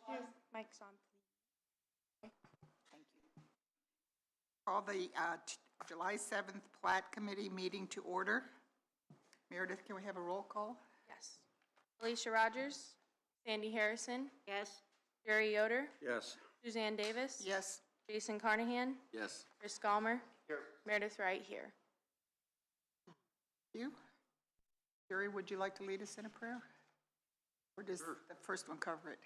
Mic's on, please. Thank you. Call the July 7th Plat Committee meeting to order. Meredith, can we have a roll call? Yes. Alicia Rogers, Sandy Harrison, Yes. Jerry Yoder, Yes. Suzanne Davis, Yes. Jason Carnahan, Yes. Chris Gallmer, Here. Meredith Wright here. You? Jerry, would you like to lead us in a prayer? Or does the first one cover it?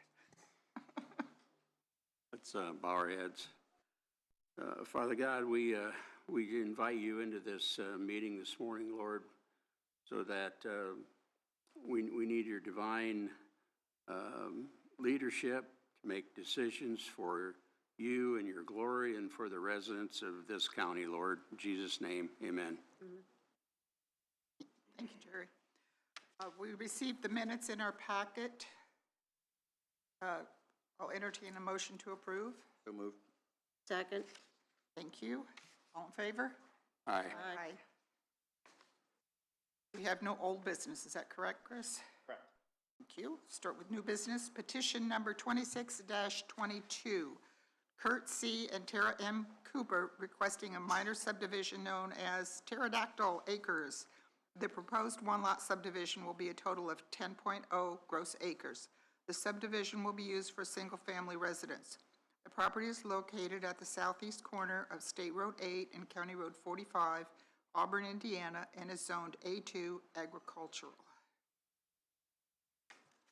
Let's bow our heads. Father God, we invite you into this meeting this morning, Lord, so that we need your divine leadership to make decisions for you and your glory and for the residents of this county, Lord. In Jesus' name, amen. Thank you, Jerry. We received the minutes in our packet. I'll entertain a motion to approve. So move. Second. Thank you. All in favor? Aye. Aye. We have no old business, is that correct, Chris? Correct. Thank you. Start with new business. Petition number 26-22. Kurt C. and Tara M. Cooper requesting a minor subdivision known as Pterodactyl Acres. The proposed one-lot subdivision will be a total of 10.0 gross acres. The subdivision will be used for single-family residence. The property is located at the southeast corner of State Road 8 and County Road 45, Auburn, Indiana, and is zoned A2 agricultural.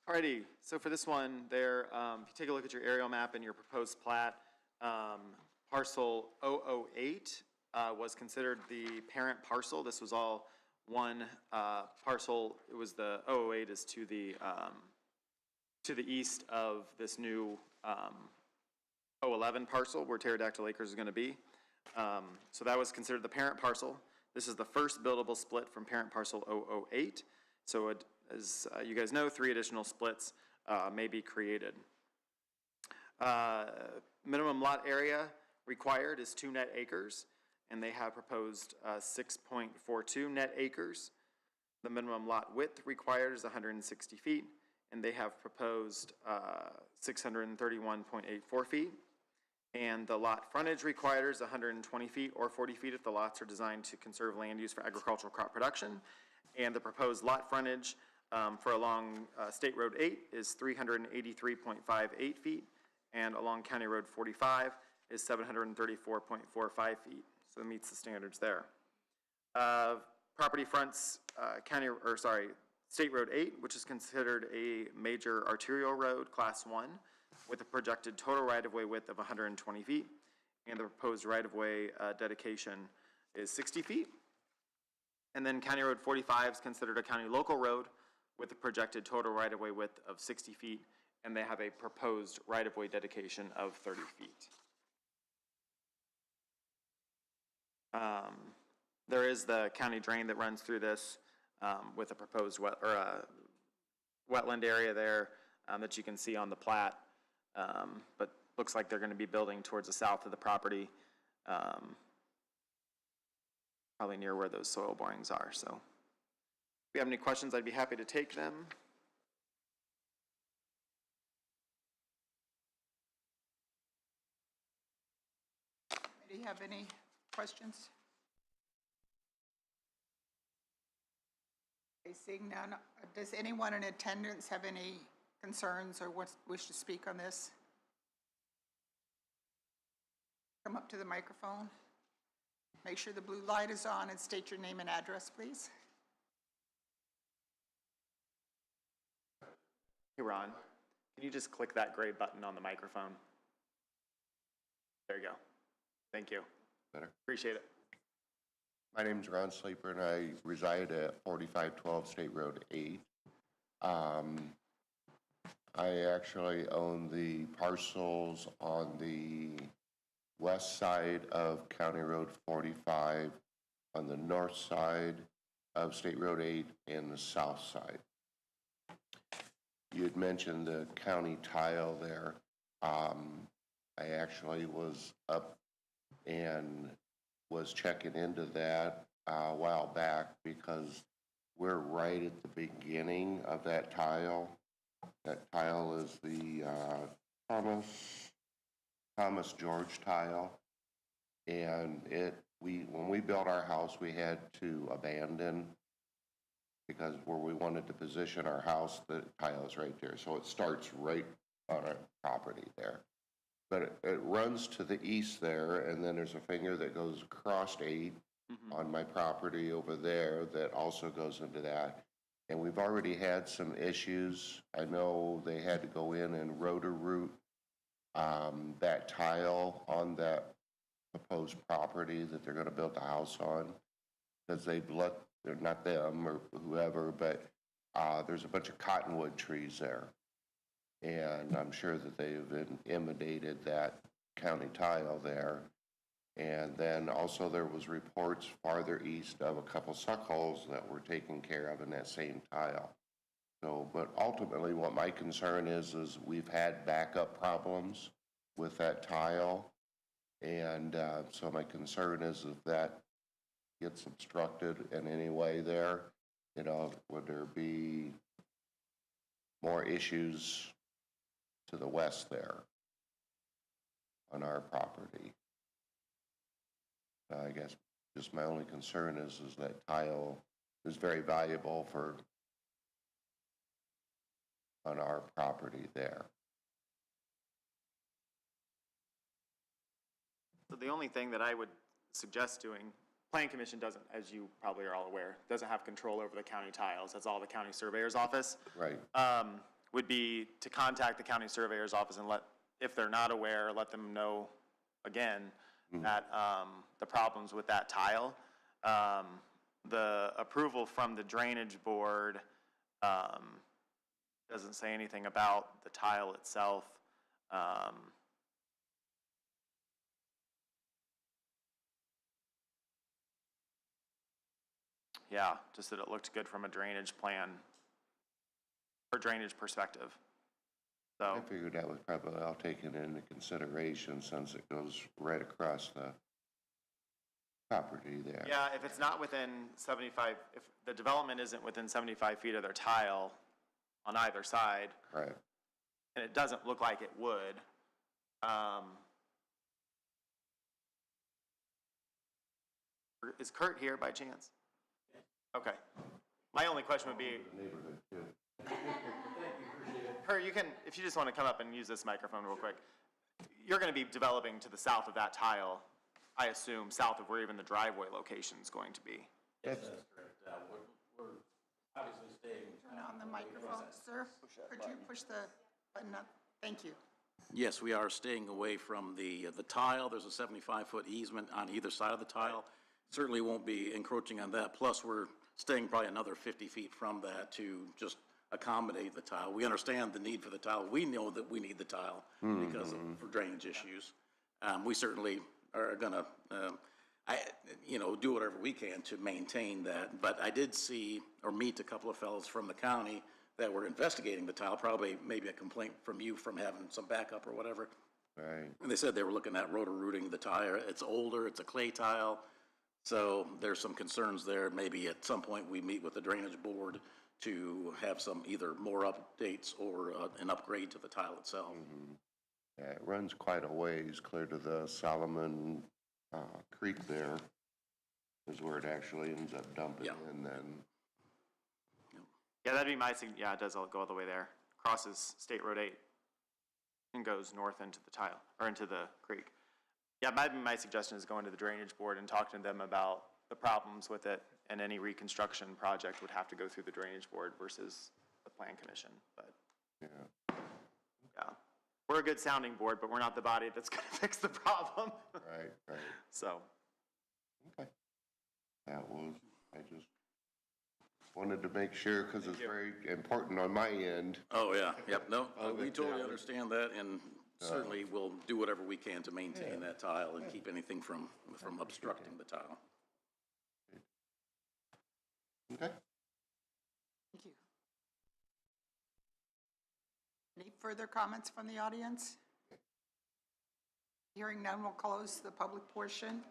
Alrighty, so for this one, there, if you take a look at your aerial map and your proposed plat, parcel 008 was considered the parent parcel. This was all one parcel. It was the 008 is to the east of this new 011 parcel where Pterodactyl Acres is going to be. So that was considered the parent parcel. This is the first buildable split from parent parcel 008. So as you guys know, 3 additional splits may be created. Minimum lot area required is 2 net acres, and they have proposed 6.42 net acres. The minimum lot width required is 160 feet, and they have proposed 631.84 feet. And the lot frontage required is 120 feet or 40 feet if the lots are designed to conserve land use for agricultural crop production. And the proposed lot frontage for along State Road 8 is 383.58 feet, and along County Road 45 is 734.45 feet. So it meets the standards there. Property fronts State Road 8, which is considered a major arterial road, Class 1, with a projected total right-of-way width of 120 feet, and the proposed right-of-way dedication is 60 feet. And then County Road 45 is considered a county local road with a projected total right-of-way width of 60 feet, and they have a proposed right-of-way dedication of 30 feet. There is the county drain that runs through this with a proposed wetland area there that you can see on the plat, but looks like they're going to be building towards the south of the property, probably near where those soil borings are. So if you have any questions, I'd be happy to take them. Do you have any questions? Okay, seeing none, does anyone in attendance have any concerns or wish to speak on this? Come up to the microphone. Make sure the blue light is on and state your name and address, please. Hey, Ron, can you just click that gray button on the microphone? There you go. Thank you. Better. Appreciate it. My name's Ron Sleeper, and I reside at 4512 State Road 8. I actually own the parcels on the west side of County Road 45, on the north side of State Road 8, and the south side. You had mentioned the county tile there. I actually was up and was checking into that a while back because we're right at the beginning of that tile. That tile is the Thomas George tile. And when we built our house, we had to abandon, because where we wanted to position our house, the tile is right there. So it starts right on our property there. But it runs to the east there, and then there's a finger that goes across 8 on my property over there that also goes into that. And we've already had some issues. I know they had to go in and rotor-root that tile on that proposed property that they're going to build the house on, because they've let, they're not them or whoever, but there's a bunch of cottonwood trees there. And I'm sure that they've intimidated that county tile there. And then also there was reports farther east of a couple suck holes that were taken care of in that same tile. So, but ultimately what my concern is we've had backup problems with that tile. And so my concern is if that gets obstructed in any way there, you know, would there be more issues to the west there on our property? I guess just my only concern is that tile is very valuable on our property there. So the only thing that I would suggest doing, Plan Commission doesn't, as you probably are all aware, doesn't have control over the county tiles. That's all the county surveyor's office. Right. Would be to contact the county surveyor's office and if they're not aware, let them know again that the problems with that tile. The approval from the drainage board doesn't say anything about the tile itself. Yeah, just that it looked good from a drainage plan or drainage perspective. So I figured that was probably all taken into consideration since it goes right across the property there. yeah, if it's not within 75, if the development isn't within 75 feet of their tile on either side, Right. and it doesn't look like it would, is Kurt here by chance? Okay. My only question would be, Kurt, you can, if you just want to come up and use this microphone real quick, you're going to be developing to the south of that tile, I assume, south of where even the driveway location is going to be. Yes, that's correct. We're obviously staying. Turn on the microphone, sir. Could you push the button up? Thank you. Yes, we are staying away from the tile. There's a 75-foot easement on either side of the tile. Certainly won't be encroaching on that. Plus, we're staying probably another 50 feet from that to just accommodate the tile. We understand the need for the tile. We know that we need the tile because for drainage issues. We certainly are going to, do whatever we can to maintain that. But I did see or meet a couple of fellows from the county that were investigating the tile, probably maybe a complaint from you from having some backup or whatever. Right. And they said they were looking at rotor-rooting the tile. It's older, it's a clay tile, so there's some concerns there. Maybe at some point we meet with the drainage board to have some either more updates or an upgrade to the tile itself. Yeah, it runs quite a ways clear to the Solomon Creek there is where it actually ends up dumping in then. Yeah, that'd be yeah, it does go all the way there. Crosses State Road 8 and goes north into the tile, or into the creek. Yeah, my suggestion is going to the drainage board and talking to them about the problems with it, and any reconstruction project would have to go through the drainage board versus the plan commission, but. Yeah. We're a good sounding board, but we're not the body that's gonna fix the problem. Right. So. Okay. That was, I just wanted to make sure because it's very important on my end. Oh, yeah, yep, no, Of we the totally town. understand that, and certainly we'll do whatever we can to maintain that tile and keep anything from obstructing the tile. Okay. Thank you. Any further comments from the audience? Hearing none, we'll close the public portion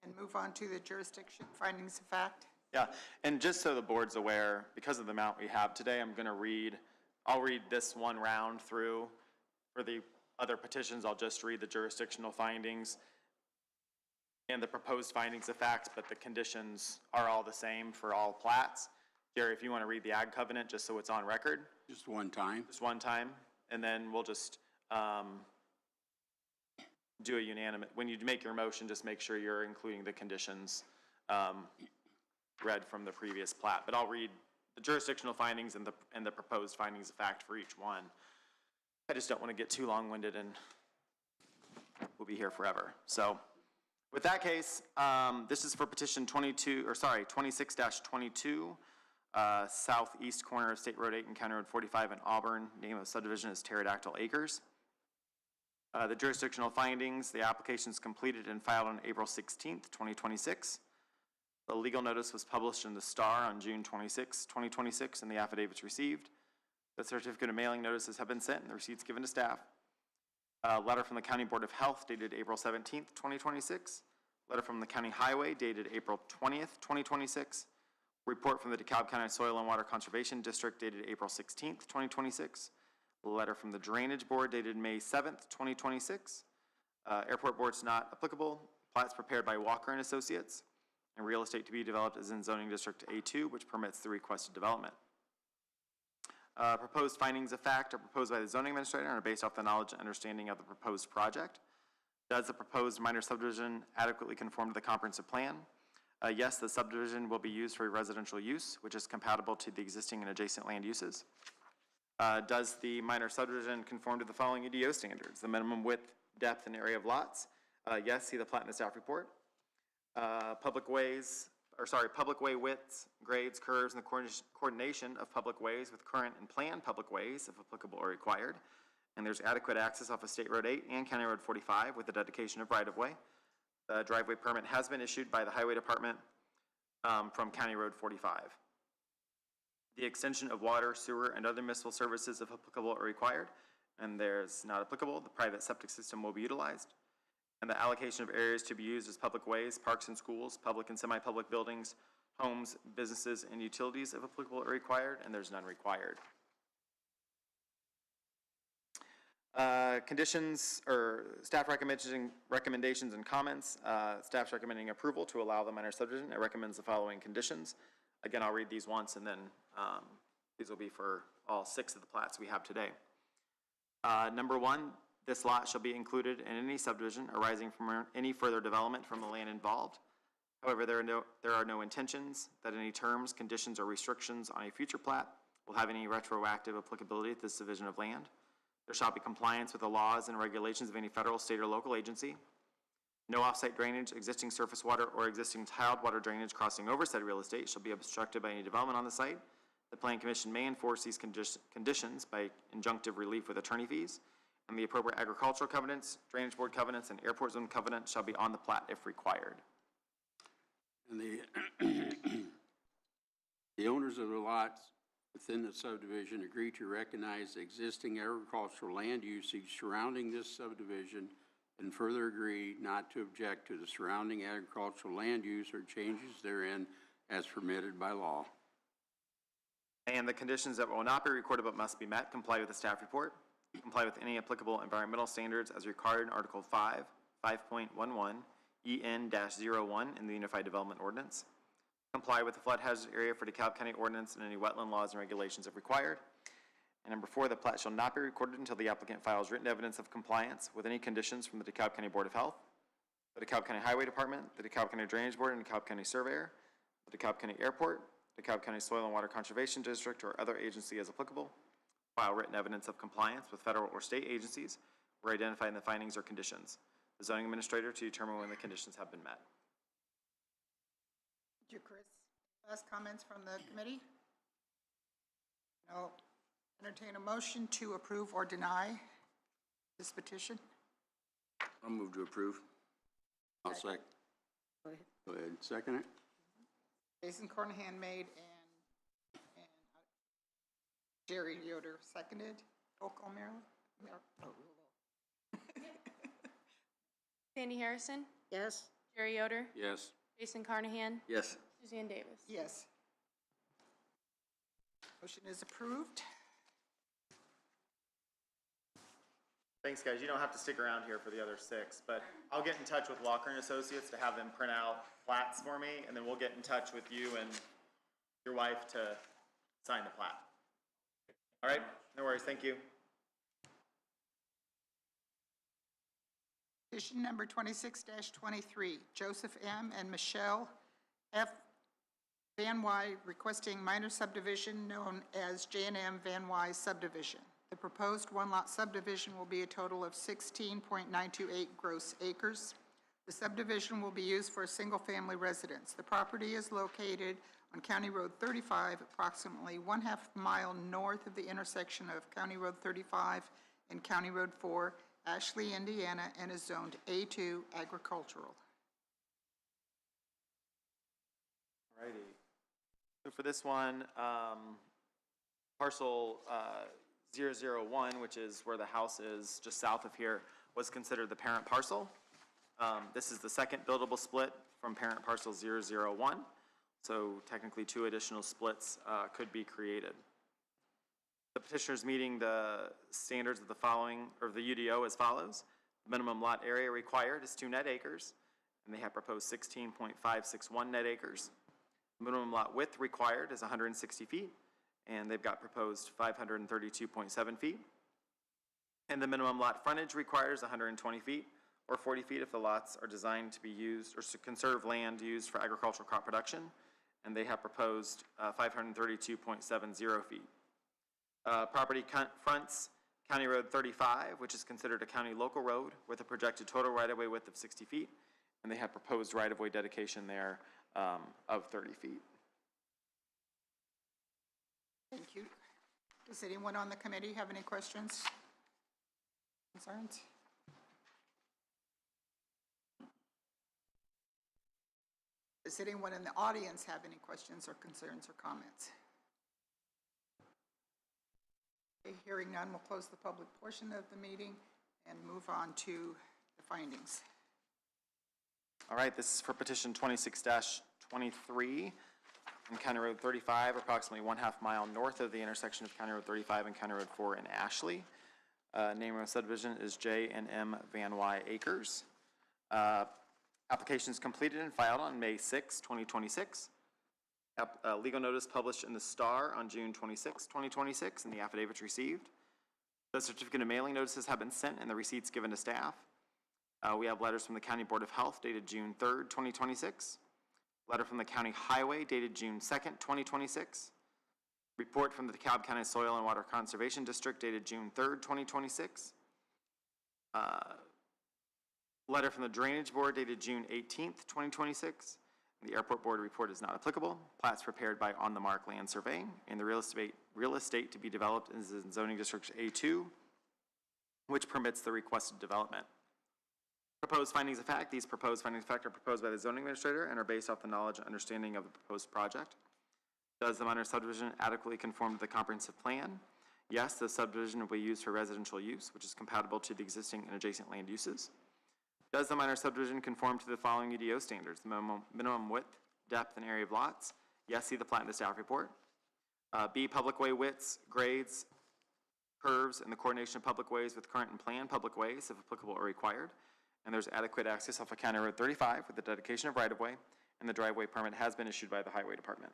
and move on to the jurisdiction findings of fact. Yeah, and just so the board's aware, because of the amount we have today, I'll read this one round through for the other petitions, I'll just read the jurisdictional findings and the proposed findings of fact, but the conditions are all the same for all plats. Jerry, if you want to read the ag covenant, just so it's on record, Just one time? just one time, and then we'll just do a unanimous, when you make your motion, just make sure you're including the conditions read from the previous plat. But I'll read the jurisdictional findings and the proposed findings of fact for each one. I just don't want to get too long-winded and we'll be here forever. So with that case, this is for petition 26-22, southeast corner of State Road 8 and County Road 45 in Auburn. Name of subdivision is Pterodactyl Acres. The jurisdictional findings, the application is completed and filed on April 16th, 2026. The legal notice was published in the Star on June 26, 2026, and the affidavits received. The certificate of mailing notices have been sent and the receipts given to staff. A letter from the County Board of Health dated April 17th, 2026. Letter from the County Highway dated April 20th, 2026. Report from the DeKalb County Soil and Water Conservation District dated April 16th, 2026. A letter from the Drainage Board dated May 7th, 2026. Airport Board's not applicable. Plats prepared by Walker and Associates. And real estate to be developed is in zoning district A2, which permits the requested development. Proposed findings of fact are proposed by the zoning administrator and are based off the knowledge and understanding of the proposed project. Does the proposed minor subdivision adequately conform to the comprehensive plan? Yes, the subdivision will be used for residential use, which is compatible to the existing and adjacent land uses. Does the minor subdivision conform to the following UDO standards? The minimum width, depth, and area of lots? Yes, see the plat and the staff report. Public way widths, grades, curves, and the coordination of public ways with current and planned public ways, if applicable or required. And there's adequate access off of State Road 8 and County Road 45 with the dedication of right-of-way. The driveway permit has been issued by the Highway Department from County Road 45. The extension of water, sewer, and other municipal services, if applicable, are required, and there's not applicable. The private septic system will be utilized. And the allocation of areas to be used as public ways, parks and schools, public and semi-public buildings, homes, businesses, and utilities, if applicable, are required, and there's none required. Conditions or staff recommendations and comments. Staff's recommending approval to allow the minor subdivision. It recommends the following conditions. Again, I'll read these once, and then these will be for all 6 of the plats we have today. Number 1, this lot shall be included in any subdivision arising from any further development from the land involved. However, there are no intentions that any terms, conditions, or restrictions on a future plat will have any retroactive applicability to this division of land. There shall be compliance with the laws and regulations of any federal, state, or local agency. No off-site drainage, existing surface water, or existing tiled water drainage crossing over said real estate shall be obstructed by any development on the site. The Plan Commission may enforce these conditions by injunctive relief with attorney fees, and the appropriate agricultural covenants, drainage board covenants, and airport zone covenants shall be on the plat if required. And the owners of the lots within the subdivision agree to recognize the existing agricultural land usage surrounding this subdivision and further agree not to object to the surrounding agricultural land use or changes therein as permitted by law. And the conditions that will not be recorded but must be met: comply with the staff report, comply with any applicable environmental standards as required in Article 5, 5.11, EN-01 in the Unified Development Ordinance, comply with the flood hazard area for DeKalb County Ordinance and any wetland laws and regulations if required. And number 4, the plat shall not be recorded until the applicant files written evidence of compliance with any conditions from the DeKalb County Board of Health, the DeKalb County Highway Department, the DeKalb County Drainage Board, and DeKalb County Surveyor, the DeKalb County Airport, DeKalb County Soil and Water Conservation District, or other agency as applicable. File written evidence of compliance with federal or state agencies where identifying the findings or conditions. The zoning administrator to determine when the conditions have been met. Thank you, Chris. Last comments from the committee? No. Entertain a motion to approve or deny this petition. I'll move to approve. I'll second. Go ahead. Second it. Jason Cornahan made and Jerry Yoder seconded. Roll call, Marilyn? Sandy Harrison, Yes. Jerry Yoder, Yes. Jason Carnahan, Yes. Suzanne Davis. Yes. Motion is approved. Thanks, guys. You don't have to stick around here for the other 6, but I'll get in touch with Walker and Associates to have them print out plats for me, and then we'll get in touch with you and your wife to sign the plat. All right? No worries. Thank you. Petition number 26-23, Joseph M. and Michelle F. Van Wy requesting minor subdivision known as J&M Van Wy subdivision. The proposed one-lot subdivision will be a total of 16.928 gross acres. The subdivision will be used for a single-family residence. The property is located on County Road 35, approximately 1/2 mile north of the intersection of County Road 35 and County Road 4, Ashley, Indiana, and is zoned A2 agricultural. Alrighty. So for this one, parcel 001, which is where the house is just south of here, was considered the parent parcel. This is the second buildable split from parent parcel 001. So technically 2 additional splits could be created. The petitioner's meeting the standards of the following, or the UDO as follows. The minimum lot area required is 2 net acres, and they have proposed 16.561 net acres. The minimum lot width required is 160 feet, and they've got proposed 532.7 feet. And the minimum lot frontage requires 120 feet, or 40 feet if the lots are designed to be used, or to conserve land used for agricultural crop production, and they have proposed 532.70 feet. Property fronts County Road 35, which is considered a county local road with a projected total right-of-way width of 60 feet, and they have proposed right-of-way dedication there of 30 feet. Thank you. Does anyone on the committee have any questions, concerns? Does anyone in the audience have any questions or concerns or comments? Okay, hearing none, we'll close the public portion of the meeting and move on to the findings. All right, this is for petition 26-23 on County Road 35, approximately 1/2 mile north of the intersection of County Road 35 and County Road 4 in Ashley. Name of the subdivision is J&M Van Wy Acres. Applications completed and filed on May 6, 2026. Legal notice published in the Star on June 26, 2026, and the affidavits received. The certificate of mailing notices have been sent and the receipts given to staff. We have letters from the County Board of Health dated June 3rd, 2026. Letter from the County Highway dated June 2nd, 2026. Report from the DeKalb County Soil and Water Conservation District dated June 3rd, 2026. Letter from the Drainage Board dated June 18th, 2026. The Airport Board report is not applicable. Plats prepared by On the Mark Land Surveying, and the real estate to be developed is in zoning district A2, which permits the requested development. Proposed findings of fact. These proposed findings of fact are proposed by the zoning administrator and are based off the knowledge and understanding of the proposed project. Does the minor subdivision adequately conform to the comprehensive plan? Yes, the subdivision will be used for residential use, which is compatible to the existing and adjacent land uses. Does the minor subdivision conform to the following UDO standards? The minimum width, depth, and area of lots? Yes, see the plat in the staff report. B, public way widths, grades, curves, and the coordination of public ways with current and planned public ways, if applicable or required. And there's adequate access off of County Road 35 with the dedication of right-of-way, and the driveway permit has been issued by the Highway Department.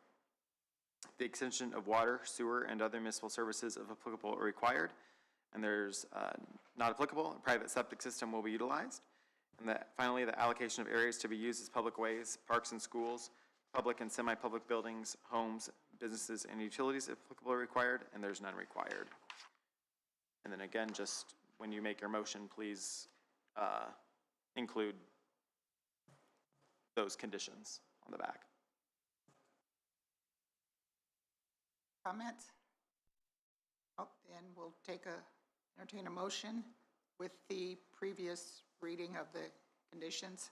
The extension of water, sewer, and other municipal services, if applicable or required, and there's not applicable, a private septic system will be utilized. And finally, the allocation of areas to be used as public ways, parks and schools, public and semi-public buildings, homes, businesses, and utilities, if applicable or required, and there's none required. And then again, just when you make your motion, please include those conditions on the back. Comments? Oh, then we'll entertain a motion with the previous reading of the conditions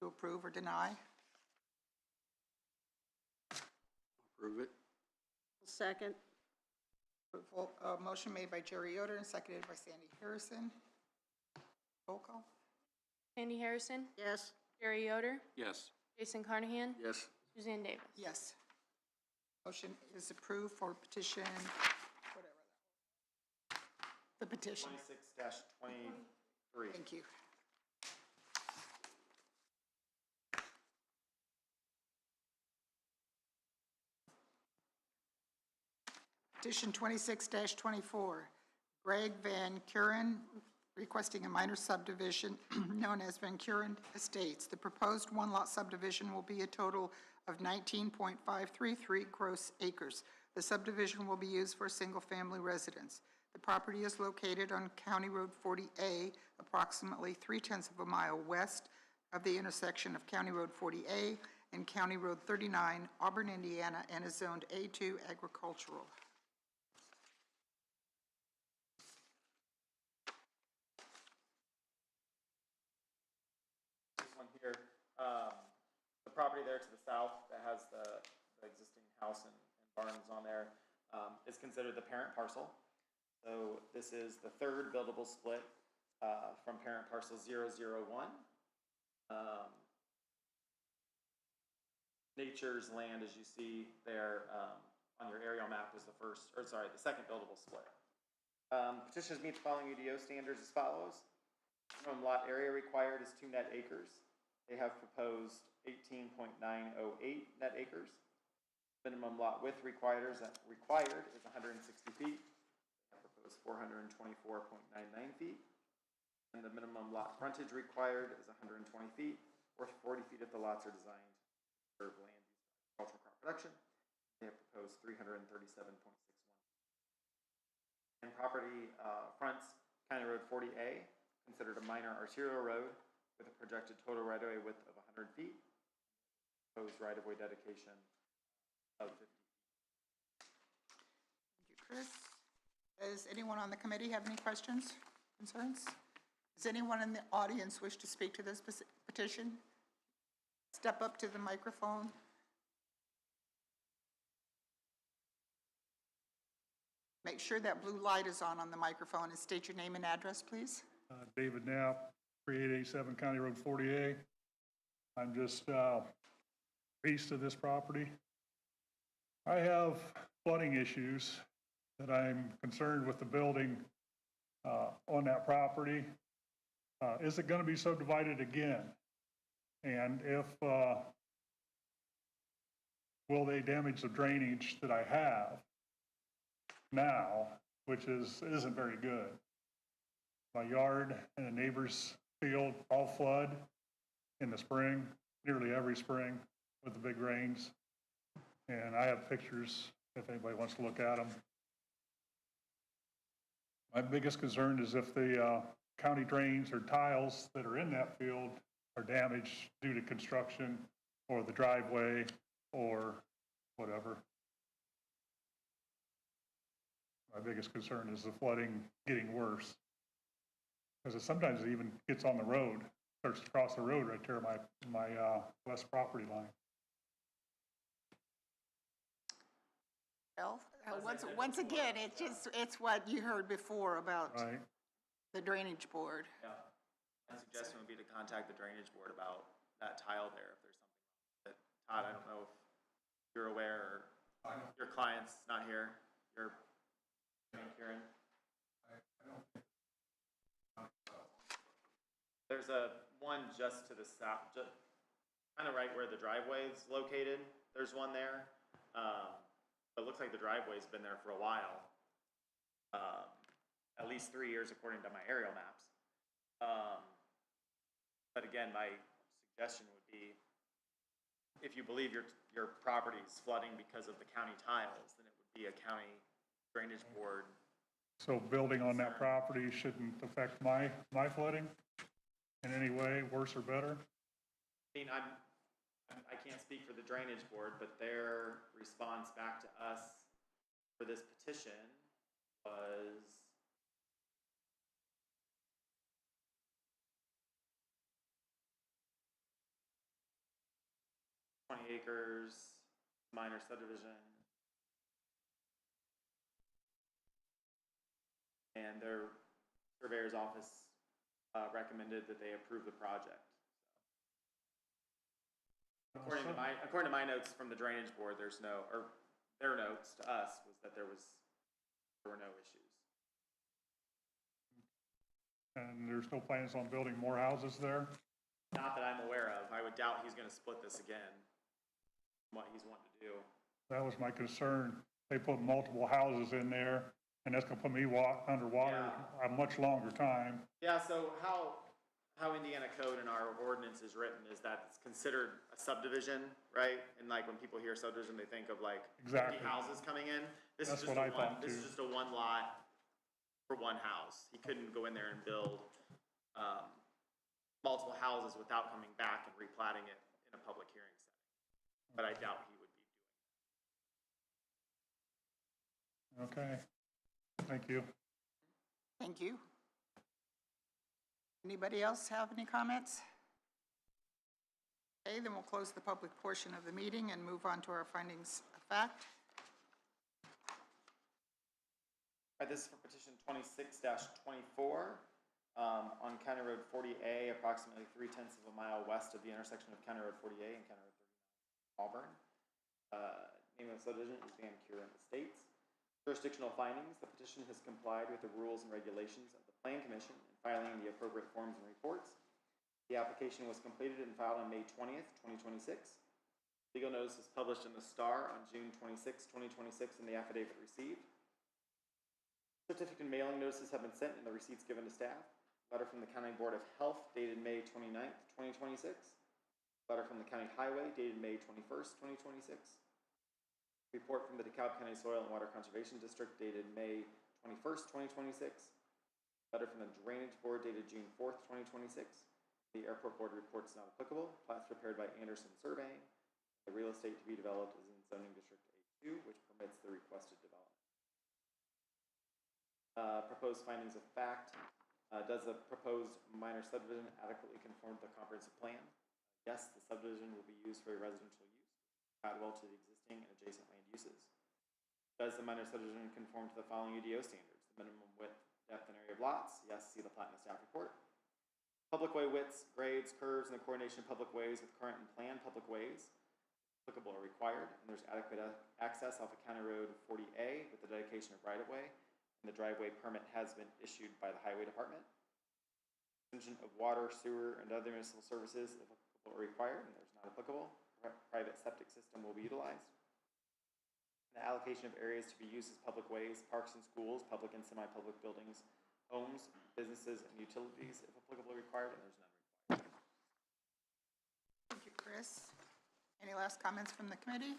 to approve or deny. Approve it. Second. Motion made by Jerry Yoder and seconded by Sandy Harrison. Roll call. Sandy Harrison, Yes. Jerry Yoder, Yes. Jason Carnahan, Yes. Suzanne Davis. Yes. Motion is approved for petition, the petition. 26-23. Thank you. Petition 26-24, Greg Van Kuren requesting a minor subdivision known as Van Kuren Estates. The proposed one-lot subdivision will be a total of 19.533 gross acres. The subdivision will be used for single-family residence. The property is located on County Road 40A, approximately 0.3 of a mile west of the intersection of County Road 40A and County Road 39, Auburn, Indiana, and is zoned A2 agricultural. This one here, the property there to the south that has the existing house and barns on there, is considered the parent parcel. So this is the third buildable split, from parent parcel 001. Nature's Land, as you see there, on your aerial map, was the second buildable split. Petitions meet the following UDO standards as follows. Minimum lot area required is 2 net acres. They have proposed 18.908 net acres. Minimum lot width required is 160 feet. They have proposed 424.99 feet. And the minimum lot frontage required is 120 feet, or 40 feet if the lots are designed to serve land use for agricultural crop production. They have proposed 337.61. And property fronts County Road 40A, considered a minor arterial road with a projected total right-of-way width of 100 feet. Proposed right-of-way dedication of 50 feet. Thank you, Chris. Does anyone on the committee have any questions, concerns? Does anyone in the audience wish to speak to this petition? Step up to the microphone. Make sure that blue light is on the microphone and state your name and address, please. David Knapp, 3887 County Road 40A. I'm just east of this property. I have flooding issues that I'm concerned with the building on that property. Is it going to be subdivided again? And if, will they damage the drainage that I have now, which isn't very good? My yard and a neighbor's field all flood in the spring, nearly every spring with the big rains. And I have pictures if anybody wants to look at them. My biggest concern is if the county drains or tiles that are in that field are damaged due to construction or the driveway or whatever. My biggest concern is the flooding getting worse. Because sometimes it even gets on the road, starts to cross the road right there, my west property line. Well, once again, it's what you heard before about Right. the drainage board. Yeah. My suggestion would be to contact the drainage board about that tile there if there's something that, Todd, I don't know if you're aware or your client's not here, you're Kieran. There's one just to the south, just kind of right where the driveway is located. There's one there. It looks like the driveway's been there for a while. At least 3 years according to my aerial maps. But again, my suggestion would be, if you believe your property is flooding because of the county tiles, then it would be a county drainage board. So building on that property shouldn't affect my flooding in any way, worse or better? I mean, I can't speak for the drainage board, but their response back to us for this petition was acres, minor subdivision. And their surveyor's office recommended that they approve the project. According to my notes from the drainage board, their notes to us was that there were no issues. And there's no plans on building more houses there? Not that I'm aware of. I would doubt he's gonna split this again, what he's wanting to do. That was my concern. They put multiple houses in there, and that's gonna put me underwater a much longer time. Yeah, so how Indiana code and our ordinance is written is that it's considered a subdivision, right? And like when people hear subdivision, they think of like 50 Exactly. houses coming in. This is That's just what a I thought, This is too. just a one lot for one house. He couldn't go in there and build, multiple houses without coming back and replatting it in a public hearing setting. But I doubt he would be doing Okay, thank you. Thank you. Anybody else have any comments? Okay, then we'll close the public portion of the meeting and move on to our findings of fact. All right, this is for petition 26-24, on County Road 40A, approximately 3/10 of a mile west of the intersection of County Road 40A and County Road 39, Auburn. Name of the subdivision is Van Kuren Estates. Jurisdictional findings: the petition has complied with the rules and regulations of the Plan Commission in filing the appropriate forms and reports. The application was completed and filed on May 20th, 2026. Legal notice was published in the Star on June 26, 2026, and the affidavit received. Certificate and mailing notices have been sent and the receipts given to staff. Letter from the County Board of Health dated May 29th, 2026. Letter from the County Highway dated May 21st, 2026. Report from the DeKalb County Soil and Water Conservation District dated May 21st, 2026. Letter from the Drainage Board dated June 4th, 2026. The Airport Board report is not applicable. Plats prepared by Anderson Surveying. The real estate to be developed is in zoning district A2, which permits the requested development. Proposed findings of fact. Does the proposed minor subdivision adequately conform to the comprehensive plan? Yes, the subdivision will be used for residential use, add well to the existing and adjacent land uses. Does the minor subdivision conform to the following UDO standards? The minimum width, depth, and area of lots? Yes, see the plat and the staff report. Public way widths, grades, curves, and the coordination of public ways with current and planned public ways, applicable or required, and there's adequate access off of County Road 40A with the dedication of right-of-way, and the driveway permit has been issued by the Highway Department. Extension of water, sewer, and other municipal services, if applicable or required, and there's not applicable. Private septic system will be utilized. The allocation of areas to be used as public ways, parks and schools, public and semi-public buildings, homes, businesses, and utilities, if applicable or required, and there's none required. Thank you, Chris. Any last comments from the committee?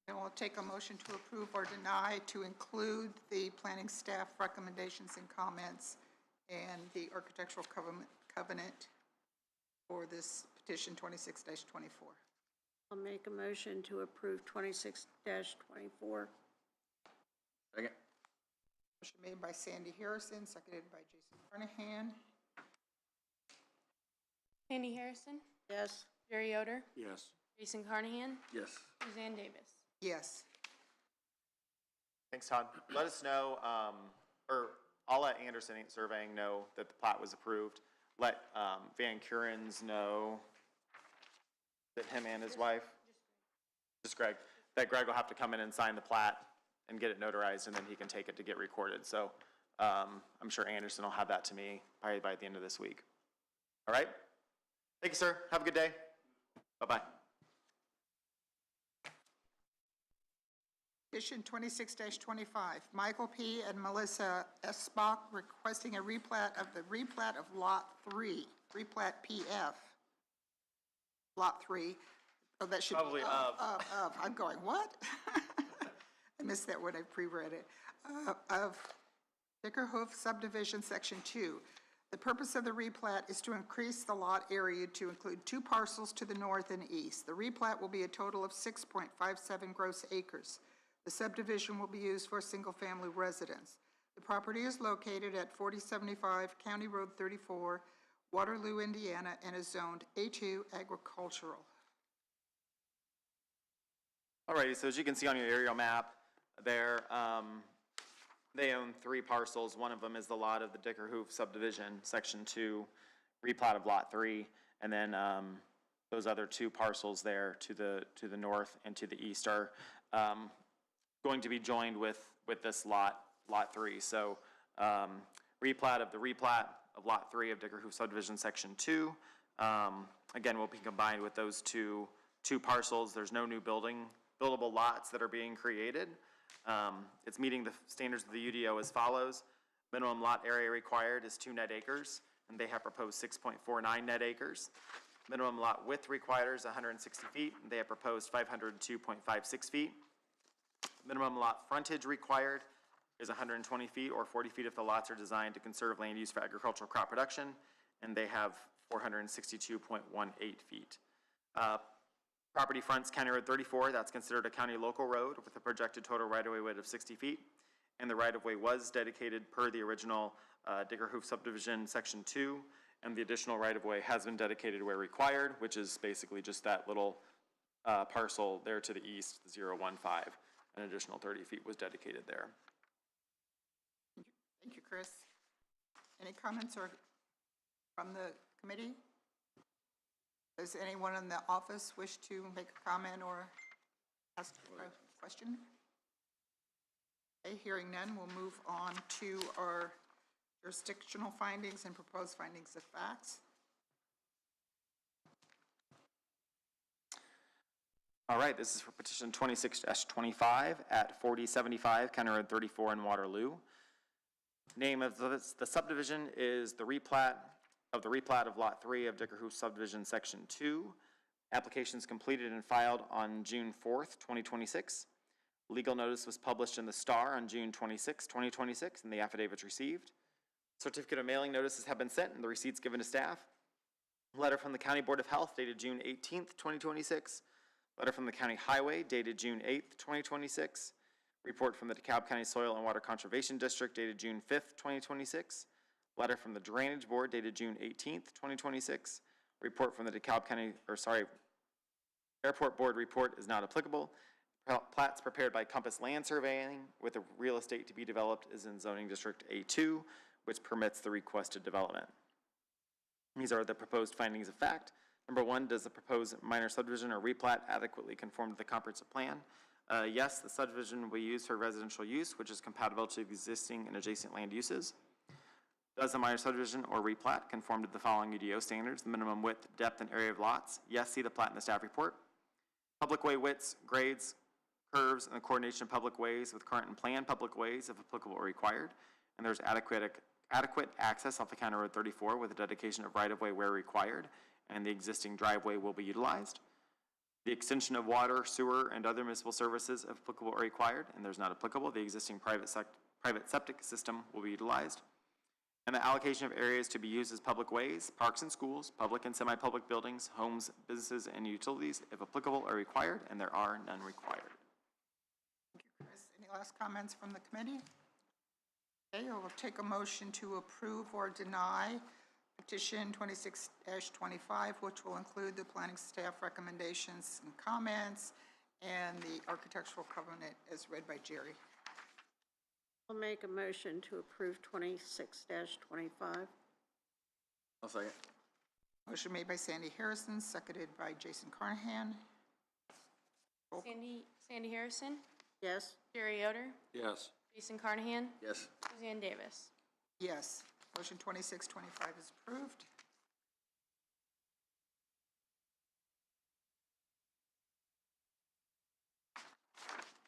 Then we'll take a motion to approve or deny to include the planning staff recommendations and comments and the architectural covenant for this petition 26-24. I'll make a motion to approve 26-24. Second. Motion made by Sandy Harrison, seconded by Jason Carnahan. Sandy Harrison, Yes. Jerry Yoder, Yes. Jason Carnahan, Yes. Suzanne Davis. Yes. Thanks, Todd. Let us know, or I'll let Anderson Surveying know that the plat was approved. Let Van Kuren's know that him and his wife, just Greg, that Greg will have to come in and sign the plat and get it notarized, and then he can take it to get recorded. So I'm sure Anderson will have that to me probably by the end of this week. All right? Thank you, sir. Have a good day. Bye-bye. Petition 26-25, Michael P. and Melissa S. Spock requesting a replat of Lot 3, replat PF. Lot 3. Oh, that should Probably be of. I'm going, what? I missed that when I pre-read it. Of DeKalb subdivision, section 2. The purpose of the replat is to increase the lot area to include 2 parcels to the north and east. The replat will be a total of 6.57 gross acres. The subdivision will be used for single-family residence. The property is located at 4075 County Road 34, Waterloo, Indiana, and is zoned A2 agricultural. Alrighty, so as you can see on your aerial map there, they own 3 parcels. One of them is the lot of the DeKalb subdivision, section 2, replat of lot 3, and then those other 2 parcels there to the north and to the east are going to be joined with this lot 3. So replat of the replat of Lot 3 of DeKalb subdivision Section 2. Again, will be combined with those two parcels. There's no new buildable lots that are being created. It's meeting the standards of the UDO as follows. Minimum lot area required is 2 net acres, and they have proposed 6.49 net acres. Minimum lot width required is 160 feet, and they have proposed 502.56 feet. Minimum lot frontage required is 120 feet or 40 feet if the lots are designed to conserve land use for agricultural crop production, and they have 462.18 feet. Property fronts County Road 34, that's considered a county local road with a projected total right-of-way width of 60 feet, and the right-of-way was dedicated per the original DeKalb subdivision Section 2, and the additional right-of-way has been dedicated where required, which is basically just that little parcel there to the east, 015. An additional 30 feet was dedicated there. Thank you, Chris. Any comments or from the committee? Does anyone in the office wish to make a comment or ask a question? Okay, hearing none, we'll move on to our jurisdictional findings and proposed findings of facts. All right, this is for petition 26-25 at 4075 County Road 34 in Waterloo. Name of the subdivision is the replat of Lot 3 of DeKalb subdivision Section 2. Applications completed and filed on June 4th, 2026. Legal notice was published in the Star on June 26, 2026, and the affidavits received. Certificate of mailing notices have been sent and the receipts given to staff. Letter from the County Board of Health dated June 18th, 2026. Letter from the County Highway dated June 8th, 2026. Report from the DeKalb County Soil and Water Conservation District dated June 5th, 2026. Letter from the Drainage Board dated June 18th, 2026. Report from the DeKalb County, Airport Board report is not applicable. Plats prepared by Compass Land Surveying with the real estate to be developed is in zoning district A2, which permits the requested development. These are the proposed findings of fact. Number 1, does the proposed minor subdivision or replat adequately conform to the comprehensive plan? Yes, the subdivision will be used for residential use, which is compatible to existing and adjacent land uses. Does the minor subdivision or replat conform to the following UDO standards? The minimum width, depth, and area of lots? Yes, see the plat in the staff report. Public way widths, grades, curves, and the coordination of public ways with current and planned public ways, if applicable or required. And there's adequate access off the County Road 34 with a dedication of right-of-way where required, and the existing driveway will be utilized. The extension of water, sewer, and other municipal services, if applicable or required, and there's not applicable, the existing private septic system will be utilized. And the allocation of areas to be used as public ways, parks and schools, public and semi-public buildings, homes, businesses, and utilities, if applicable or required, and there are none required. Thank you, Chris. Any last comments from the committee? Okay, I will take a motion to approve or deny petition 26-25, which will include the planning staff recommendations and comments and the architectural covenant as read by Jerry. I'll make a motion to approve 26-25. I'll second. Motion made by Sandy Harrison, seconded by Jason Carnahan. Sandy Harrison, Yes? Jerry Yoder, Yes. Jason Carnahan, Yes. Suzanne Davis. Yes, motion 26-25 is approved.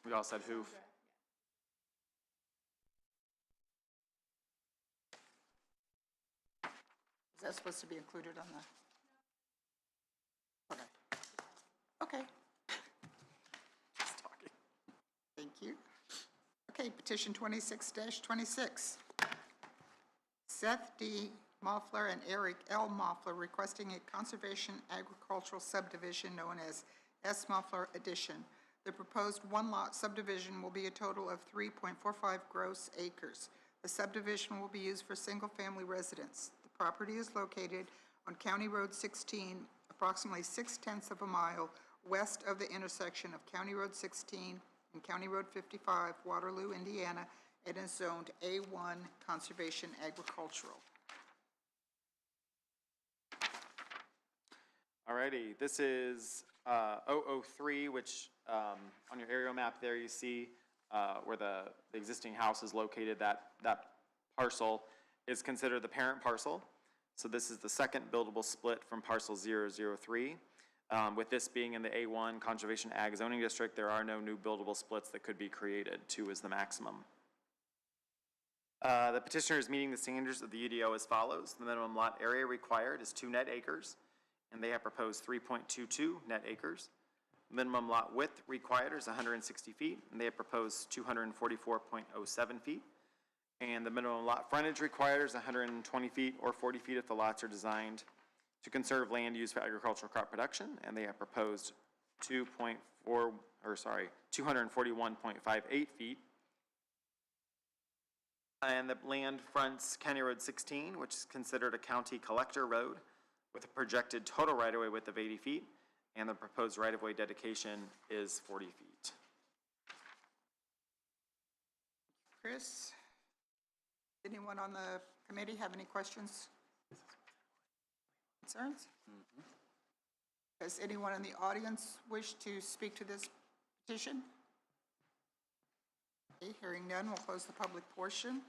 We all said who. Is that supposed to be included on the? Okay. Okay. Just talking. Thank you. Okay, petition 26-26. Seth D. Moffler and Eric L. Moffler requesting a conservation agricultural subdivision known as S. Moffler Addition. The proposed one-lot subdivision will be a total of 3.45 gross acres. The subdivision will be used for single-family residence. The property is located on County Road 16, approximately 0.6 of a mile west of the intersection of County Road 16 and County Road 55, Waterloo, Indiana, and is zoned A1 Conservation Agricultural. Alrighty, this is 003, which on your aerial map there you see where the existing house is located, that parcel, is considered the parent parcel. So this is the second buildable split from parcel 003. With this being in the A1 Conservation Ag Zoning District, there are no new buildable splits that could be created. 2 is the maximum. The petitioner is meeting the standards of the UDO as follows. The minimum lot area required is 2 net acres, and they have proposed 3.22 net acres. Minimum lot width required is 160 feet, and they have proposed 244.07 feet. And the minimum lot frontage required is 120 feet or 40 feet if the lots are designed to conserve land used for agricultural crop production, and they have proposed 241.58 feet. And the land fronts County Road 16, which is considered a county collector road with a projected total right-of-way width of 80 feet, and the proposed right-of-way dedication is 40 feet. Chris? Anyone on the committee have any questions? Concerns? Does anyone in the audience wish to speak to this petition? Okay, hearing none, we'll close the public portion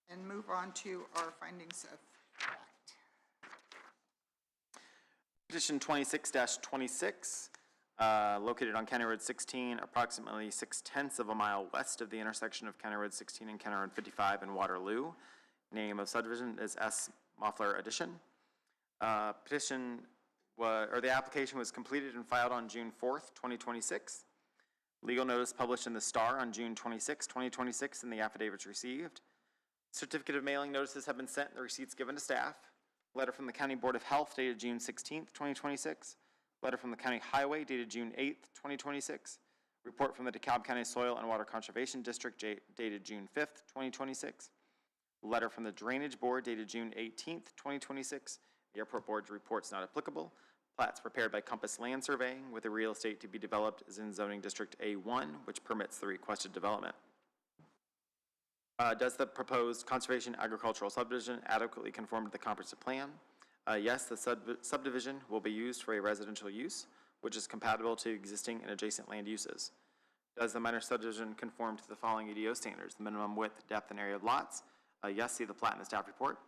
and move on to our findings of fact. Petition 26-26, located on County Road 16, approximately 6/10 of a mile west of the intersection of County Road 16 and County Road 55 in Waterloo. Name of subdivision is S. Moffler Addition. The application was completed and filed on June 4th, 2026. Legal notice published in the Star on June 26, 2026, and the affidavits received. Certificate of mailing notices have been sent and the receipts given to staff. Letter from the County Board of Health dated June 16th, 2026. Letter from the County Highway dated June 8th, 2026. Report from the DeKalb County Soil and Water Conservation District dated June 5th, 2026. Letter from the Drainage Board dated June 18th, 2026. The Airport Board's report's not applicable. Plats prepared by Compass Land Surveying with the real estate to be developed is in Zoning District A1, which permits the requested development. Does the proposed conservation agricultural subdivision adequately conform to the comprehensive plan? Yes, the subdivision will be used for a residential use, which is compatible to existing and adjacent land uses. Does the minor subdivision conform to the following UDO standards? The minimum width, depth, and area of lots? Yes, see the plat in the staff report.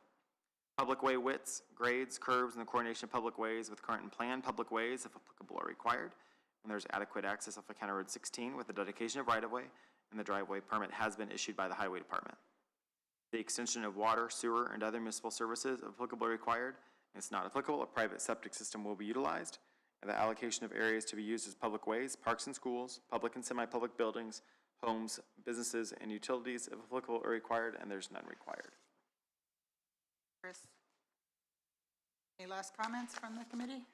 Public way widths, grades, curves, and the coordination of public ways with current and planned public ways, if applicable, are required. And there's adequate access off of County Road 16 with the dedication of right-of-way, and the driveway permit has been issued by the Highway Department. The extension of water, sewer, and other municipal services, if applicable, are required. And it's not applicable, a private septic system will be utilized. And the allocation of areas to be used as public ways, parks and schools, public and semi-public buildings, homes, businesses, and utilities, if applicable, are required, and there's none required. Chris? Any last comments from the committee?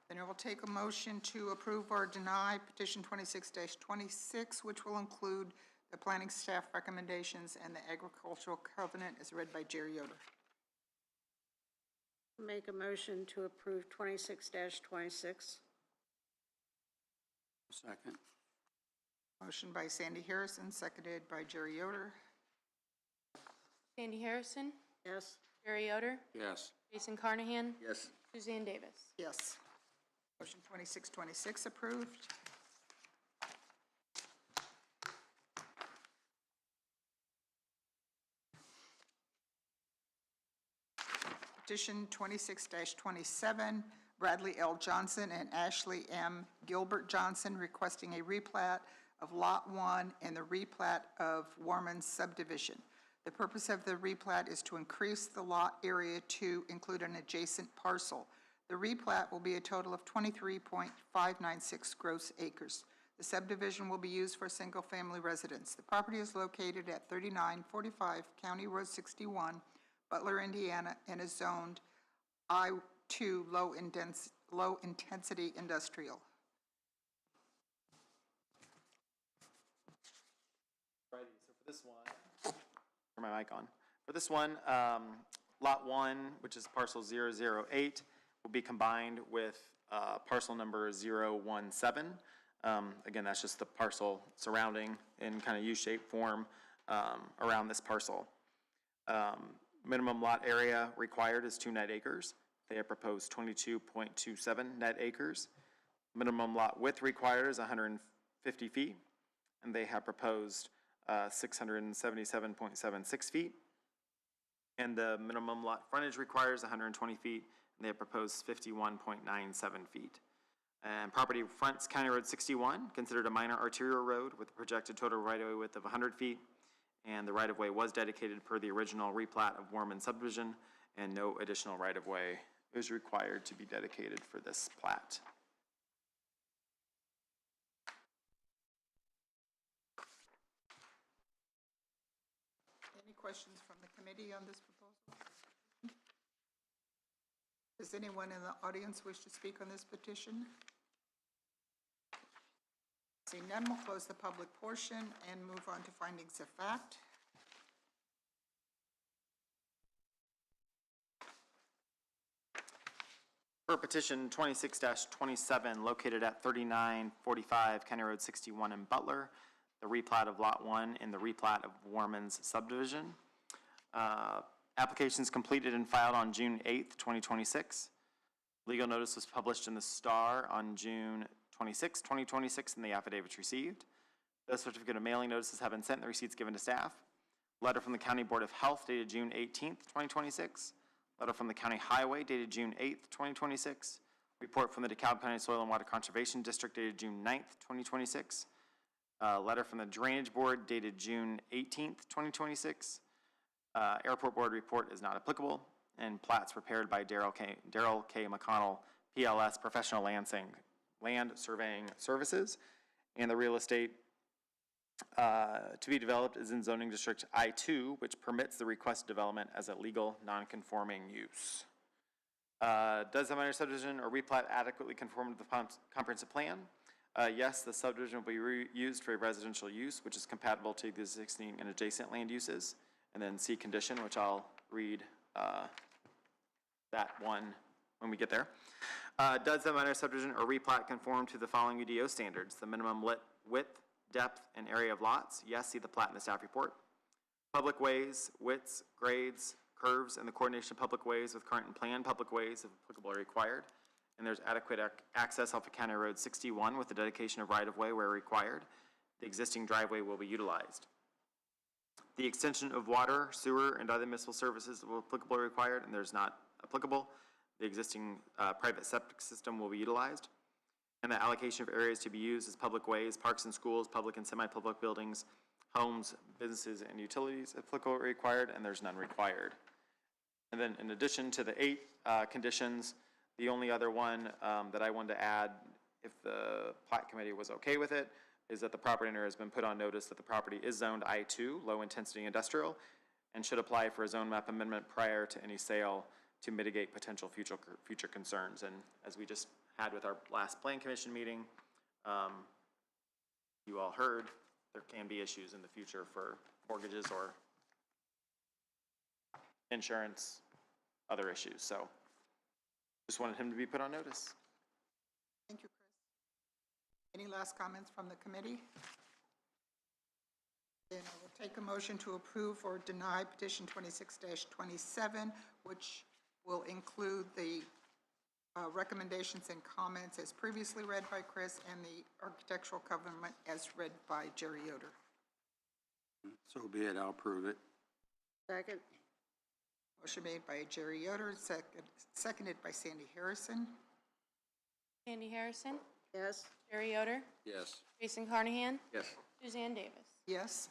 Then I will take a motion to approve or deny petition 26-26, which will include the planning staff recommendations and the agricultural covenant as read by Jerry Yoder. Make a motion to approve 26-26. Second. Motion by Sandy Harrison, seconded by Jerry Yoder. Sandy Harrison, Yes. Jerry Yoder, Yes. Jason Carnahan, Yes. Suzanne Davis. Yes. Motion 26-26 approved. Petition 26-27, Bradley L. Johnson and Ashley M. Gilbert Johnson requesting a replat of Lot 1 and the replat of Warman's subdivision. The purpose of the replat is to increase the lot area to include an adjacent parcel. The replat will be a total of 23.596 gross acres. The subdivision will be used for single-family residence. The property is located at 3945 County Road 61, Butler, Indiana, and is zoned I-2 low-intensity industrial. Righty, so for this one, turn my mic on. For this one, Lot 1, which is parcel 008, will be combined with parcel number 017. Again, that's just the parcel surrounding in kind of U-shaped form around this parcel. Minimum lot area required is 2 net acres. They have proposed 22.27 net acres. Minimum lot width required is 150 feet, and they have proposed 677.76 feet. And the minimum lot frontage requires 120 feet, and they have proposed 51.97 feet. And property fronts County Road 61, considered a minor arterial road with a projected total right-of-way width of 100 feet. And the right-of-way was dedicated per the original replat of Warman subdivision, and no additional right-of-way is required to be dedicated for this plat. Any questions from the committee on this proposal? Does anyone in the audience wish to speak on this petition? Seeing none, we'll close the public portion and move on to findings of fact. For petition 26-27, located at 3945 County Road 61 in Butler, the replat of Lot 1 in the replat of Warman's subdivision. Applications completed and filed on June 8th, 2026. Legal notice was published in the Star on June 26, 2026, and the affidavits received. The certificate of mailing notices have been sent and the receipts given to staff. Letter from the County Board of Health dated June 18th, 2026. Letter from the County Highway dated June 8th, 2026. Report from the DeKalb County Soil and Water Conservation District dated June 9th, 2026. Letter from the Drainage Board dated June 18th, 2026. Airport Board report is not applicable, and plats prepared by Daryl K. McConnell, PLS, Professional Land Surveying Services, and the real estate to be developed is in zoning district I-2, which permits the request development as a legal non-conforming use. Does the minor subdivision or replat adequately conform to the comprehensive plan? Yes, the subdivision will be used for a residential use, which is compatible to the existing and adjacent land uses. And then C condition, which I'll read that one when we get there. Does the minor subdivision or replat conform to the following UDO standards? The minimum width, depth, and area of lots? Yes, see the plat in the staff report. Public ways, widths, grades, curves, and the coordination of public ways with current and planned public ways, if applicable, are required. And there's adequate access off of County Road 61 with the dedication of right-of-way where required. The existing driveway will be utilized. The extension of water, sewer, and other municipal services will applicable or required, and there's not applicable. The existing private septic system will be utilized. And the allocation of areas to be used as public ways, parks and schools, public and semi-public buildings, homes, businesses, and utilities, applicable or required, and there's none required. And then in addition to the 8 conditions, the only other one that I wanted to add, if the plat committee was okay with it, is that the property owner has been put on notice that the property is zoned I2, low intensity industrial, and should apply for a zone map amendment prior to any sale to mitigate potential future concerns. And as we just had with our last plan commission meeting, you all heard there can be issues in the future for mortgages or insurance, other issues. So just wanted him to be put on notice. Thank you, Chris. Any last comments from the committee? Then I will take a motion to approve or deny petition 26-27, which will include the recommendations and comments as previously read by Chris and the architectural covenant as read by Jerry Yoder. So be it, I'll approve it. Second. Motion made by Jerry Yoder, seconded by Sandy Harrison. Sandy Harrison, Yes. Jerry Yoder, Yes. Jason Carnahan, Yes. Suzanne Davis. Yes.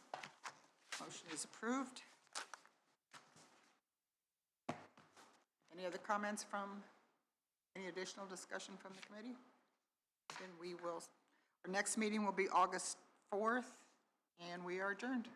Motion is approved. Any other comments from, any additional discussion from the committee? Then we will, our next meeting will be August 4th, and we are adjourned.